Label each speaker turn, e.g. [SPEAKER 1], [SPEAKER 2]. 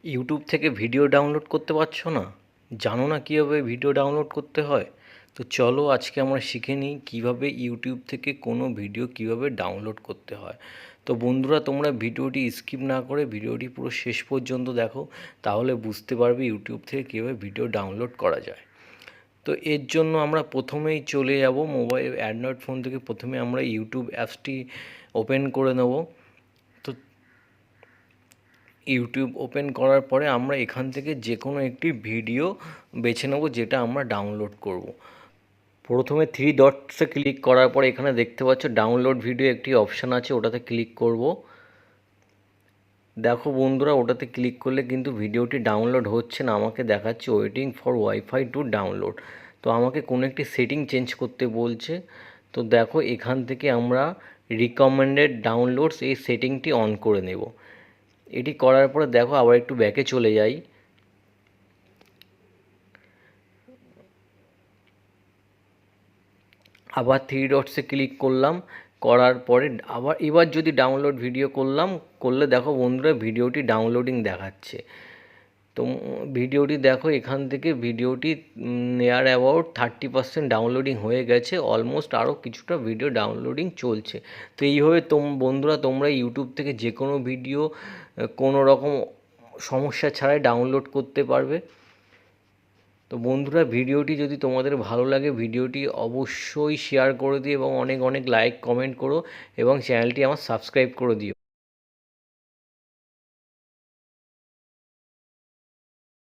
[SPEAKER 1] YouTube থেকে video download করতে পারছো না? জানো না কীভাবে ভিডিও ডাউনলোড করতে হয়? তো চলো আজকে আমরা শিখে নিই কীভাবে ইউটিউব থেকে কোনো ভিডিও কীভাবে ডাউনলোড করতে হয়। তো বন্ধুরা, তোমরা ভিডিওটি স্কিপ না করে ভিডিওটি পুরো শেষ পর্যন্ত দেখো, তাহলে বুঝতে পারবে ইউটিউব থেকে কীভাবে ভিডিও ডাউনলোড করা যায়। তো এর জন্য আমরা প্রথমেই চলে যাব মোবাইল অ্যান্ড্রয়েড ফোন থেকে। প্রথমে আমরা ইউটিউব অ্যাপসটি ওপেন করে নেব। তো ইউটিউব ওপেন করার পরে আমরা এখান থেকে যে কোনো একটি ভিডিও বেছে নেব যেটা আমরা ডাউনলোড করব। প্রথমে থ্রি ডটসে ক্লিক করার পরে এখানে দেখতে পাচ্ছ ডাউনলোড ভিডিও একটি অপশান আছে, ওটাতে ক্লিক করব। দেখো বন্ধুরা, ওটাতে ক্লিক করলে কিন্তু ভিডিওটি ডাউনলোড হচ্ছে না, আমাকে দেখাচ্ছে waiting for wifi to download. তো আমাকে কোনো একটি সেটিং চেঞ্জ করতে বলছে। তো দেখো এখান থেকে আমরা রিকমেন্ডেড ডাউনলোডস এই সেটিংটি অন করে নেব। এটি করার পরে দেখো আবার একটু ব্যাকে চলে যাই। আবার থ্রি ডটসে ক্লিক করলাম, করার পরে আবার এবার যদি ডাউনলোড ভিডিও করলে দেখো বন্ধুরা ভিডিওটি ডাউনলোডিং দেখাচ্ছে। তো ভিডিওটি দেখো এখান থেকে ভিডিওটি নিয়ার অ্যাবাউট 30% ডাউনলোডিং হয়ে গেছে, অলমোস্ট আরও কিছুটা ভিডিও ডাউনলোডিং চলছে। তো এইভাবে বন্ধুরা তোমরা ইউটিউব থেকে যে কোনো ভিডিও কোনো রকম সমস্যা ছাড়াই ডাউনলোড করতে পারবে। তো বন্ধুরা, ভিডিওটি যদি তোমাদের ভালো লাগে ভিডিওটি অবশ্যই শেয়ার করে দিও এবং অনেক অনেক লাইক কমেন্ট করো এবং চ্যানেলটি আমার সাবস্ক্রাইব করে দিও।